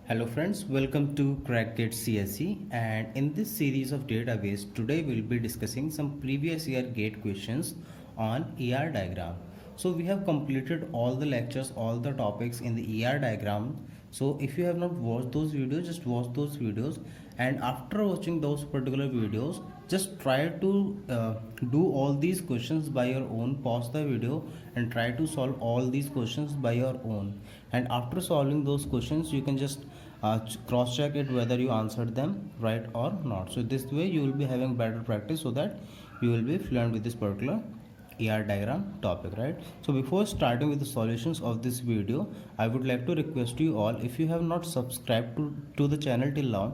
Hello friends, welcome to CrackGate CSE, and in this series of database today we'll be discussing some previous year gate questions on ER diagram. So we have completed all the lectures, all the topics in the ER diagram. So if you have not watched those videos, just watch those videos, and after watching those particular videos just try to do all these questions by your own. Pause the video and try to solve all these questions by your own, and after solving those questions you can just cross check it whether you answered them right or not. So this way you will be having better practice so that you will be fluent with this particular ER diagram topic, right? So before starting with the solutions of this video, I would like to request you all, if you have not subscribed to the channel till now,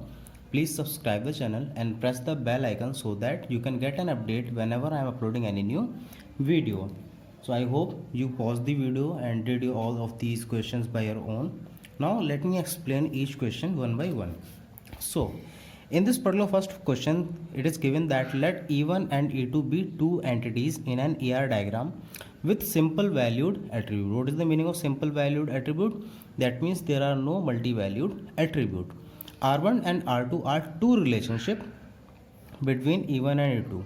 please subscribe the channel and press the bell icon so that you can get an update whenever I am uploading any new video. So I hope you paused the video and did all of these questions by your own. Now let me explain each question one by one. So in this particular first question, it is given that let E1 and E2 be two entities in an ER diagram with simple valued attribute. What is the meaning of simple valued attribute? That means there are no multi-valued attribute. R1 and R2 are two relationship between E1 and E2.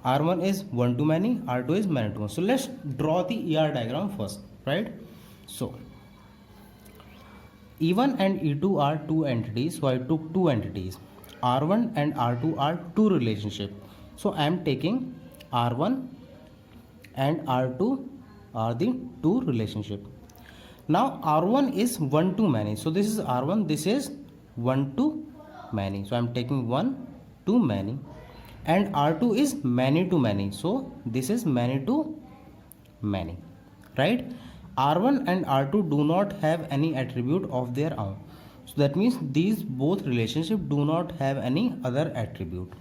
R1 is one to many, R2 is many to one. So let's draw the ER diagram first, right? So E1 and E2 are two entities, so I took two entities. R1 and R2 are two relationship. So I am taking R1 and R2 are the two relationship. Now R1 is one to many. So this is R1, this is one to many. So I am taking one to many. And R2 is many to many. So this is many to many, right? R1 and R2 do not have any attribute of their own. So that means these both relationships do not have any other attribute.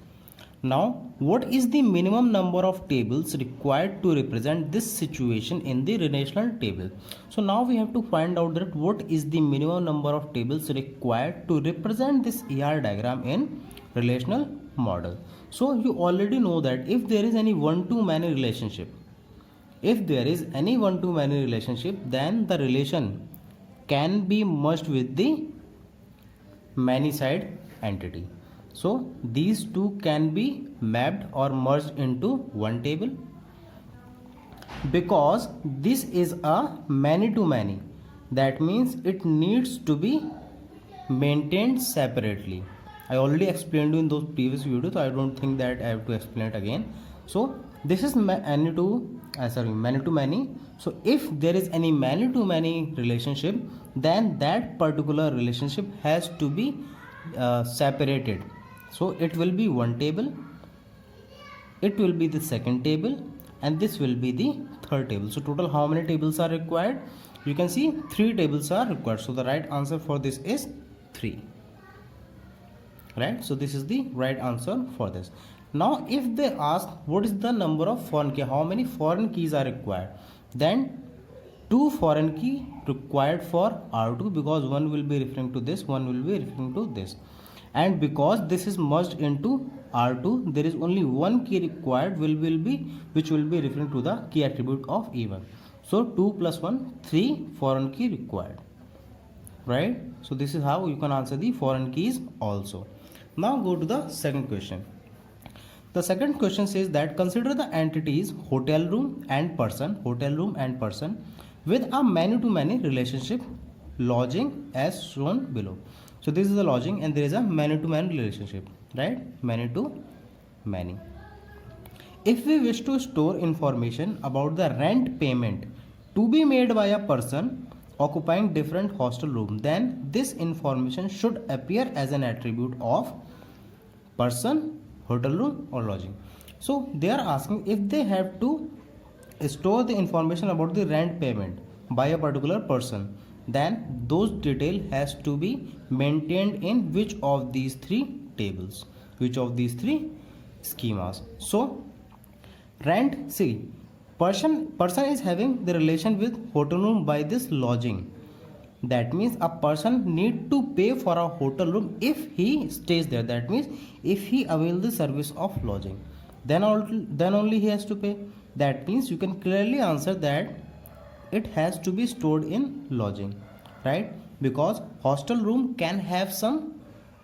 Now, what is the minimum number of tables required to represent this situation in the relational table? So now we have to find out that what is the minimum number of tables required to represent this ER diagram in relational model. So you already know that if there is any one-to-many relationship, if there is any one-to-many relationship, then the relation can be merged with the many-side entity. So these two can be mapped or merged into one table. Because this is a many-to-many, that means it needs to be maintained separately. I already explained you in those previous videos, so I don't think that I have to explain it again. So this is many to many. So if there is any many to many relationship, then that particular relationship has to be separated. So it will be one table, it will be the second table, and this will be the third table. So total how many tables are required? You can see 3 tables are required. So the right answer for this is 3. Right? So this is the right answer for this. Now if they ask what is the number of foreign key, how many foreign keys are required, then 2 foreign key required for R2, because one will be referring to this, one will be referring to this, and because this is merged into R2, there is only one key required which will be referring to the key attribute of E1. So 2 plus 1, 3 foreign key required, right? So this is how you can answer the foreign keys also. Now go to the second question. The second question says that consider the entities hotel room and person with a many-to-many relationship lodging as shown below. So this is the lodging and there is a many-to-many relationship, right? Many-to-many. If we wish to store information about the rent payment to be made by a person occupying different hostel room, then this information should appear as an attribute of person, hotel room or lodging. So they are asking if they have to store the information about the rent payment by a particular person, then those detail has to be maintained in which of these 3 tables, which of these 3 schemas. So rent, see, person is having the relation with hotel room by this lodging. That means a person need to pay for a hotel room if he stays there. That means if he avails the service of lodging, then only he has to pay. That means you can clearly answer that it has to be stored in lodging, right? because hostel room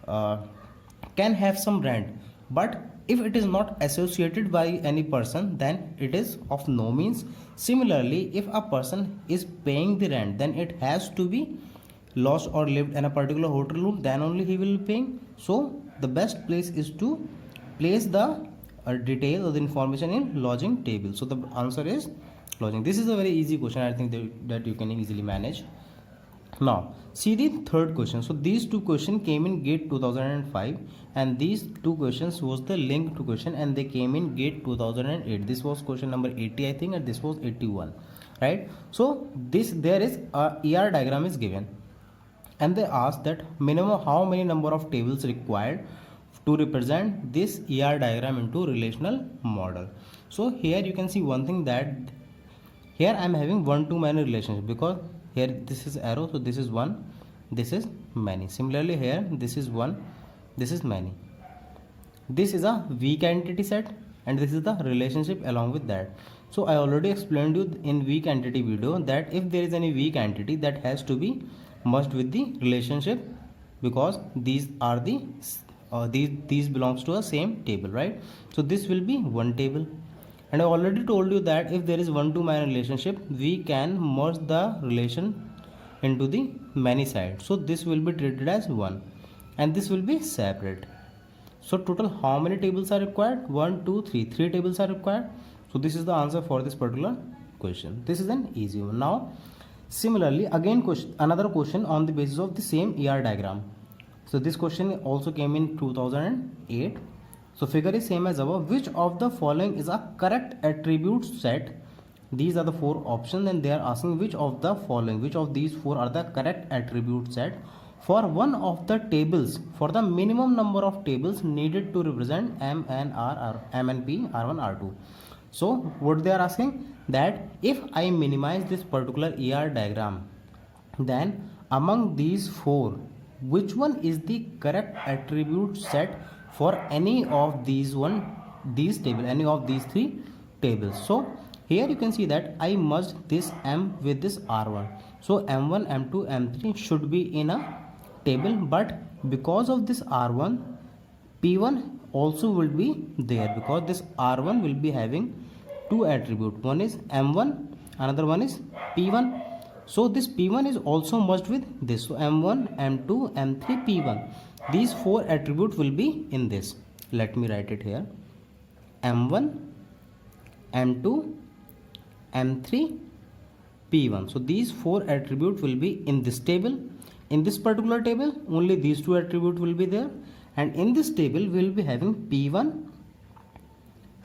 uh, can have some rent, but if it is not associated by any person, then it is of no means. Similarly, if a person is paying the rent, then it has to be lost or lived in a particular hotel room, then only he will be paying. So the best place is to place the detail or the information in lodging table. So the answer is lodging. This is a very easy question. I think that you can easily manage. Now see the third question. So these two questions came in GATE 2005, and these two questions was the linked question, and they came in GATE 2008. This was question number 80, I think, and this was 81, right? So this, there is a ER diagram is given, and they ask that minimum how many number of tables required to represent this ER diagram into relational model. So here you can see one thing, that here I am having one to many relationship, because here this is arrow, so this is one, this is many. Similarly here this is one, this is many. This is a weak entity set, and this is the relationship along with that. So I already explained you in weak entity video that if there is any weak entity, that has to be merged with the relationship, because these are the these belongs to a same table, right? So this will be one table. And I already told you that if there is one to many relationship, we can merge the relation into the many side. So this will be treated as one, and this will be separate. So total how many tables are required? 1, 2, 3. 3 tables are required. So this is the answer for this particular question. This is an easy one. Now similarly, again another question on the basis of the same ER diagram. So this question also came in 2008. So figure is same as above. Which of the following is a correct attribute set? These are the four options, and they are asking which of the following, which of these four are the correct attribute set for one of the tables, for the minimum number of tables needed to represent M and R, M and P, R1, R2. So what they are asking, that if I minimize this particular ER diagram, then among these four, which one is the correct attribute set for any of these table, any of these three tables? So here you can see that I merged this M with this R1. So M1, M2, M3 should be in a table, but because of this R1, P1 also will be there, because this R1 will be having two attributes. One is M1, another one is P1. So this P1 is also merged with this. So M1, M2, M3, P1. These four attributes will be in this. Let me write it here. M1, M2, M3, P1. So these four attributes will be in this table. In this particular table, only these two attributes will be there. And in this table, we will be having P1,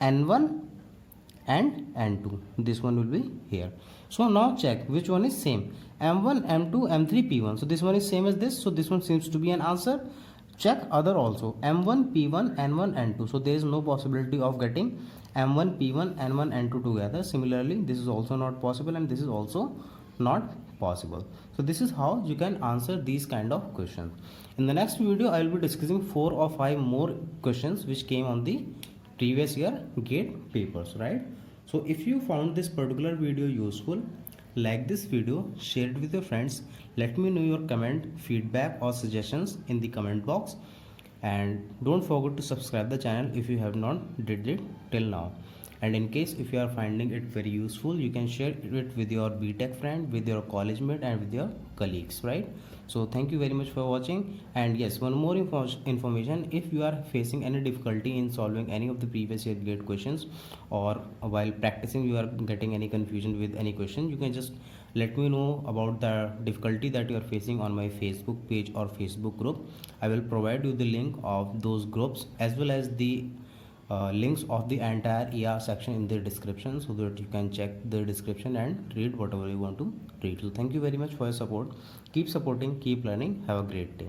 N1, and N2. This one will be here. So now check which one is same. M1, M2, M3, P1. So this one is same as this. So this one seems to be an answer. Check other also. M1, P1, N1, N2. So there is no possibility of getting M1, P1, N1, N2 together. Similarly, this is also not possible, and this is also not possible. So this is how you can answer these kind of questions. In the next video, I will be discussing 4 or 5 more questions which came on the previous year GATE papers, right? So if you found this particular video useful, like this video, share it with your friends. Let me know your comment, feedback or suggestions in the comment box, and don't forget to subscribe the channel if you have not did it till now. And in case if you are finding it very useful, you can share it with your BTech friend, with your college mate, and with your colleagues, right? So thank you very much for watching. And yes, one more information, if you are facing any difficulty in solving any of the previous year GATE questions, or while practicing you are getting any confusion with any question, you can just let me know about the difficulty that you are facing on my Facebook page or Facebook group. I will provide you the link of those groups as well as the links of the entire ER section in the description, so that you can check the description and read whatever you want to read. So thank you very much for your support. Keep supporting, keep learning. Have a great day.